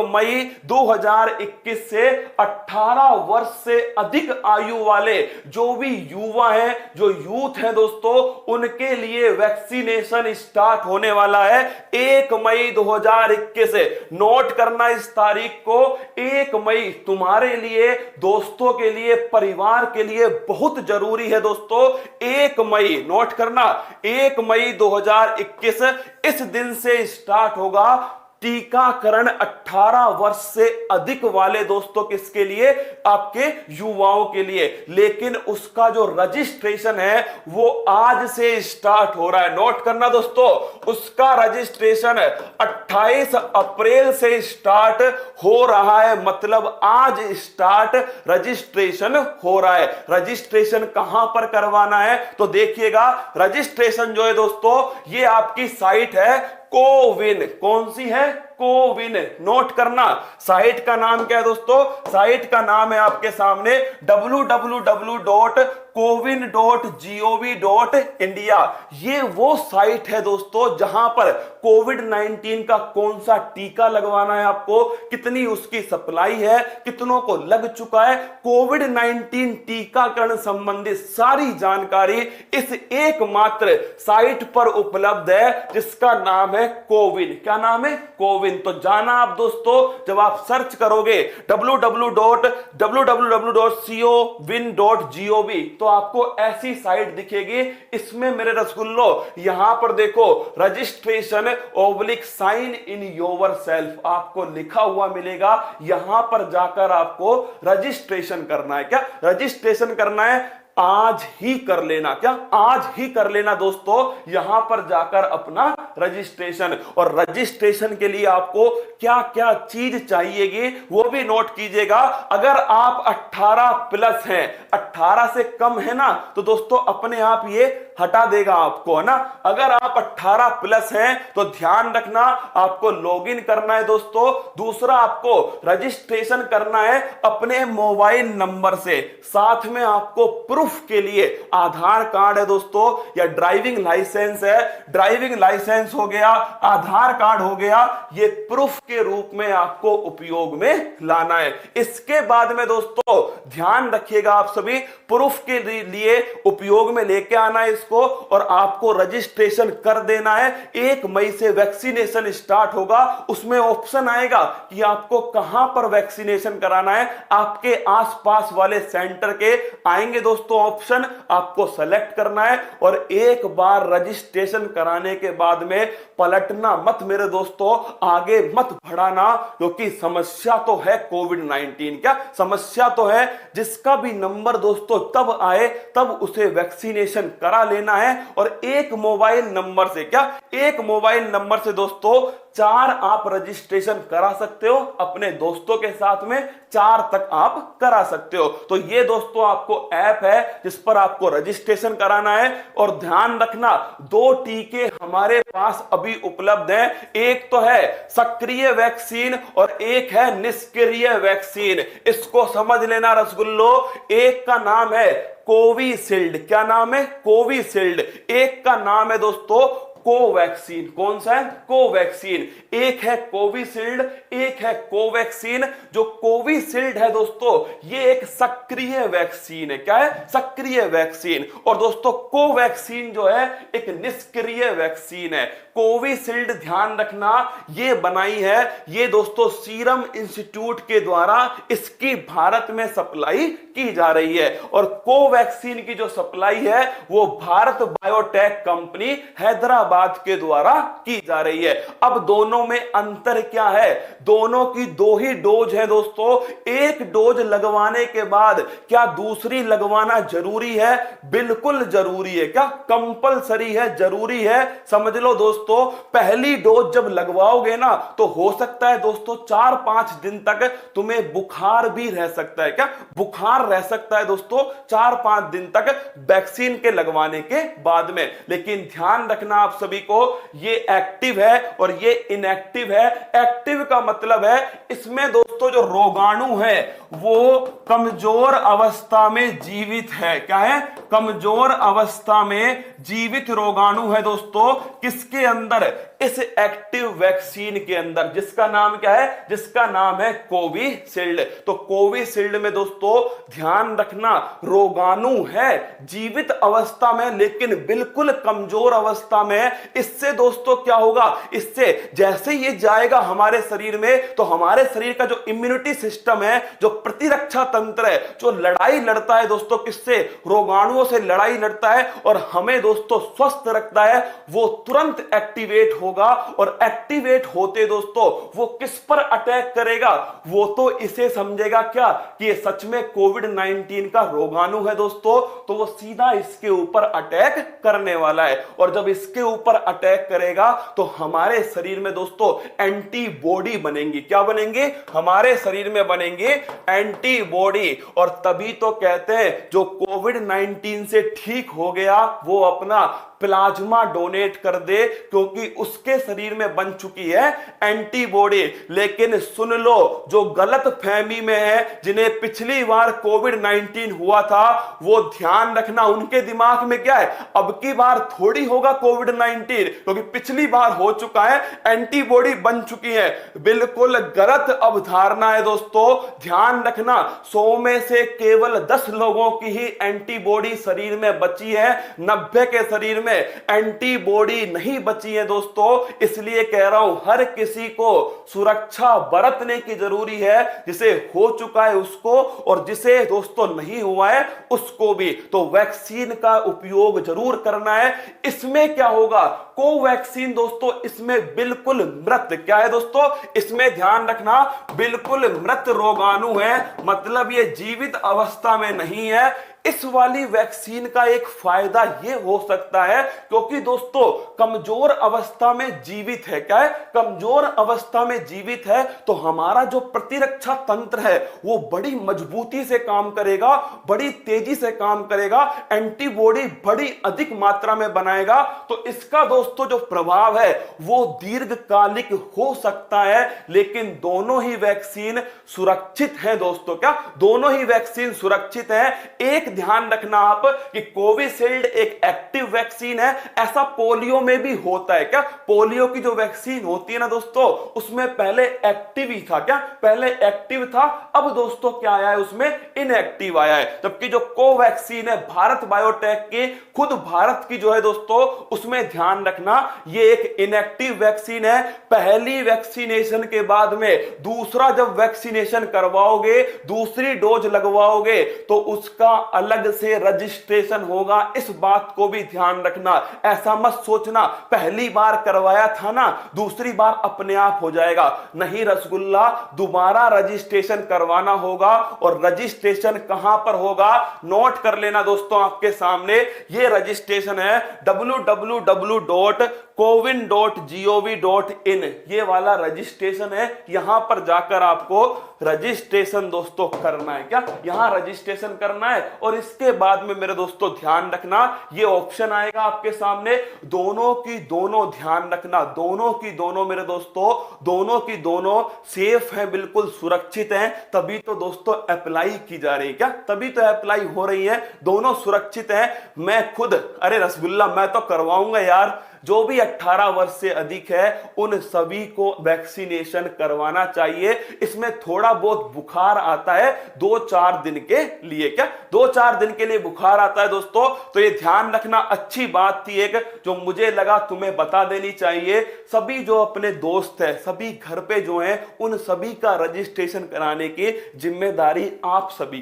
मई 2021 से 18 वर्ष से अधिक आयु वाले जो भी युवा हैं, जो यूथ हैं दोस्तों, उनके लिए वैक्सीनेशन स्टार्ट होने वाला है 1 मई 2021 से। नोट करना इस तारीख को, 1 मई तुम्हारे लिए, दोस्तों के लिए, परिवार के लिए बहुत जरूरी है दोस्तों। 1 मई नोट करना, 1 मई 2021 इस दिन से स्टार्ट होगा टीकाकरण 18 वर्ष से अधिक वाले दोस्तों, किसके लिए? आपके युवाओं के लिए। लेकिन उसका जो रजिस्ट्रेशन है वो आज से स्टार्ट हो रहा है। नोट करना दोस्तों, उसका रजिस्ट्रेशन 28 अप्रैल से स्टार्ट हो रहा है, मतलब आज स्टार्ट रजिस्ट्रेशन हो रहा है। रजिस्ट्रेशन कहां पर करवाना है तो देखिएगा, रजिस्ट्रेशन जो है दोस्तों, ये आपकी साइट है कोविन। कौन सी है? कोविन। नोट करना, साइट का नाम क्या है दोस्तों? साइट का नाम है आपके सामने www.cowin.gov.india। ये वो साइट है दोस्तों जहां पर कोविड-19 का कौन सा टीका लगवाना है आपको, कितनी उसकी सप्लाई है, कितनों को लग चुका है, कोविड-19 टीकाकरण संबंधित सारी जानकारी इस एकमात्र साइट पर उपलब्ध है जिसका नाम है कोविन। क्या नाम है? कोविन। तो जाना आप दोस्तों, जब आप सर्च करोगे www.cowin.gov तो आपको ऐसी साइट दिखेगी। इसमें मेरे रसगुल्लो यहां पर देखो, registration sign in yourself आपको लिखा हुआ मिलेगा। यहां पर जाकर आपको रजिस्ट्रेशन करना है। क्या रजिस्ट्रेशन करना है? आज ही कर लेना। क्या आज ही कर लेना दोस्तों, यहां पर जाकर अपना रजिस्ट्रेशन। और रजिस्ट्रेशन के लिए आपको क्या क्या चीज चाहिएगी वो भी नोट कीजिएगा। अगर आप 18 प्लस हैं, 18 से कम है ना, तो दोस्तों अपने आप ये हटा देगा आपको, है ना। अगर आप 18 प्लस हैं तो ध्यान रखना, आपको लॉगिन करना है दोस्तों। दूसरा, आपको रजिस्ट्रेशन करना है अपने मोबाइल नंबर से। साथ में आपको प्रूफ के लिए आधार कार्ड है दोस्तों, या ड्राइविंग लाइसेंस है। ड्राइविंग लाइसेंस हो गया, आधार कार्ड हो गया, ये प्रूफ के रूप में आपको उपयोग में लाना है। इसके बाद में दोस्तों ध्यान रखिएगा, आप सभी प्रूफ के लिए उपयोग में लेके आना है इसको, और आपको रजिस्ट्रेशन कर देना है। 1 मई से वैक्सीनेशन स्टार्ट होगा। उसमें ऑप्शन आएगा कि आपको कहां पर वैक्सीनेशन कराना है। आपके आसपास वाले सेंटर के आएंगे दोस्तों ऑप्शन, आपको सेलेक्ट करना है। और एक बार रजिस्ट्रेशन कराने के बाद में पलटना मत मेरे दोस्तों, आगे मत बढ़ाना, क्योंकि समस्या तो है कोविड-19। क्या समस्या तो है? जिसका भी नंबर दोस्तों तब आए तब उसे वैक्सीनेशन करा लेना है। और एक मोबाइल नंबर से, क्या एक मोबाइल नंबर से दोस्तों 4 आप रजिस्ट्रेशन करा सकते हो अपने दोस्तों के साथ में, 4 तक आप करा सकते हो। तो ये दोस्तों आपको ऐप है जिस पर आपको रजिस्ट्रेशन कराना है। और ध्यान रखना, 2 टीके हमारे पास अभी उपलब्ध हैं। एक तो है सक्रिय वैक्सीन और एक है निष्क्रिय वैक्सीन। इसको समझ लेना रसगुल्लो। एक का नाम है कोविशील्ड। क्या नाम है? कोविशील्ड। एक का नाम है दोस्तों कोवैक्सीन। कौन सा है? कोवैक्सीन। एक है कोविशील्ड, एक है कोवैक्सीन। जो कोविशील्ड है दोस्तों, ये एक सक्रिय वैक्सीन है। क्या है? सक्रिय वैक्सीन। और दोस्तों कोवैक्सीन जो है एक निष्क्रिय वैक्सीन है। कोविशील्ड ध्यान रखना, ये बनाई है, ये दोस्तों सीरम इंस्टीट्यूट के द्वारा इसकी भारत में सप्लाई की जा रही है। और कोवैक्सीन की जो सप्लाई है वो भारत बायोटेक कंपनी हैदराबाद के द्वारा की जा रही है। अब दोनों में अंतर क्या है? दोनों की 2 ही डोज है दोस्तों। एक डोज लगवाने के बाद क्या दूसरी लगवाना जरूरी है? बिल्कुल जरूरी है। क्या कंपलसरी है? जरूरी है। समझ लो दोस्तों, पहली डोज जब लगवाओगे ना तो हो सकता है दोस्तों 4-5 दिन तक तुम्हें बुखार भी रह सकता है। क्या बुखार रह सकता है दोस्तों 4-5 दिन तक वैक्सीन के लगवाने के बाद में। लेकिन ध्यान रखना आप सभी को, ये एक्टिव है और ये इनएक्टिव है। एक्टिव का मतलब है इसमें दोस्तों जो रोगाणु है वो कमजोर अवस्था में जीवित है। क्या है? कमजोर अवस्था में जीवित रोगाणु है दोस्तों। किसके अंदर? इस एक्टिव वैक्सीन के अंदर, जिसका नाम क्या है, जिसका नाम है कोविशील्ड। तो कोविशील्ड में दोस्तों ध्यान रखना, रोगाणु है जीवित अवस्था में लेकिन बिल्कुल कमजोर अवस्था में। इससे दोस्तों क्या होगा, इससे जैसे ये जाएगा हमारे शरीर में, तो हमारे शरीर का जो इम्यूनिटी सिस्टम है, जो प्रतिरक्षा तंत्र है, जो लड़ाई लड़ता है दोस्तों किससे, रोगाणुओं से लड़ाई लड़ता है और हमें दोस्तों स्वस्थ रखता है, वो तुरंत एक्टिवेट होगा। और एक्टिवेट होते दोस्तों वो किस पर अटैक करेगा, वो तो इसे समझेगा क्या कि ये सच में कोविड-19 का रोगाणु है दोस्तों, तो वो सीधा इसके ऊपर अटैक करने वाला है। और जब इसके ऊपर अटैक करेगा तो हमारे शरीर में दोस्तों एंटीबॉडी बनेंगी। क्या बनेंगे, हमारे शरीर में बनेंगे एंटीबॉडी। और तभी तो कहते हैं जो कोविड-19 से ठीक हो गया वो अपना प्लाज्मा डोनेट कर दे, क्योंकि उसके शरीर में बन चुकी है एंटीबॉडी। लेकिन सुन लो, जो गलत फहमी में है, जिन्हें पिछली बार कोविड-19 हुआ था, वो ध्यान रखना उनके दिमाग में क्या है, अब की बार थोड़ी होगा कोविड-19, क्योंकि पिछली बार हो चुका है, एंटीबॉडी बन चुकी है। बिल्कुल गलत अवधारणा है दोस्तों। ध्यान रखना 100 में से केवल 10 लोगों की ही एंटीबॉडी शरीर में बची है, 90 के शरीर में एंटीबॉडी नहीं बची है दोस्तों। इसलिए कह रहा हूं हर किसी को सुरक्षा बरतने की जरूरी है, जिसे हो चुका है उसको और जिसे दोस्तों नहीं हुआ है उसको भी। तो वैक्सीन का उपयोग जरूर करना है। इसमें क्या होगा, कोवैक्सीन दोस्तों इसमें बिल्कुल मृत, क्या है दोस्तों, इसमें ध्यान रखना बिल्कुल मृत रोगाणु है, मतलब ये जीवित अवस्था में नहीं है। इस वाली वैक्सीन का एक फायदा यह हो सकता है, क्योंकि दोस्तों कमजोर अवस्था में जीवित है, क्या है, कमजोर अवस्था में जीवित है, तो हमारा जो प्रतिरक्षा तंत्र है वो बड़ी मजबूती से काम करेगा, बड़ी तेजी से काम करेगा, एंटीबॉडी बड़ी अधिक मात्रा में बनाएगा। तो इसका दोस्तों जो प्रभाव है वो दीर्घकालिक हो सकता है। लेकिन दोनों ही वैक्सीन सुरक्षित है दोस्तों, क्या, दोनों ही वैक्सीन सुरक्षित है। एक ध्यान रखना आप कि कोविशील्ड एक एक्टिव वैक्सीन है, ऐसा पोलियो में भी होता है। क्या, पोलियो की जो वैक्सीन होती है ना दोस्तों, उसमें पहले एक्टिव ही था, क्या, पहले एक्टिव था, अब दोस्तों क्या आया है, उसमें इनएक्टिव आया है। जबकि जो कोवैक्सीन है भारत बायोटेक की, खुद भारत की जो है दोस्तों, उसमें ध्यान रखना ये एक इनएक्टिव वैक्सीन है। पहली वैक्सीनेशन के बाद में दूसरा जब वैक्सीनेशन करवाओगे, दूसरी डोज लगवाओगे, तो उसका अलग से रजिस्ट्रेशन होगा। इस बात को भी ध्यान रखना, ऐसा मत सोचना पहली बार करवाया था ना, दूसरी बार अपने आप हो जाएगा, नहीं रसगुल्ला, दोबारा रजिस्ट्रेशन करवाना होगा। और रजिस्ट्रेशन कहां पर होगा, नोट कर लेना दोस्तों, आपके सामने ये रजिस्ट्रेशन है www.cowin.gov.in, ये वाला रजिस्ट्रेशन है। यहां पर जाकर आपको रजिस्ट्रेशन दोस्तों करना है, क्या, यहां रजिस्ट्रेशन करना है। और इसके बाद में मेरे दोस्तों ध्यान रखना ये ऑप्शन आएगा आपके सामने, दोनों की दोनों, ध्यान रखना दोनों की दोनों मेरे दोस्तों, दोनों की दोनों सेफ है, बिल्कुल सुरक्षित है। तभी तो दोस्तों अप्लाई की जा रही है, क्या, तभी तो अप्लाई हो रही है, दोनों सुरक्षित है। मैं खुद, अरे रसगुल्ला, मैं तो करवाऊंगा यार, जो भी 18 वर्ष से अधिक है उन सभी को वैक्सीनेशन करवाना चाहिए। इसमें थोड़ा बहुत बुखार आता है 2-4 दिन के लिए, क्या, 2-4 दिन के लिए बुखार आता है दोस्तों, तो ये ध्यान रखना। अच्छी बात थी एक जो मुझे लगा तुम्हें बता देनी चाहिए। सभी जो अपने दोस्त है, सभी घर पे जो हैं, उन सभी का रजिस्ट्रेशन कराने की जिम्मेदारी आप सभी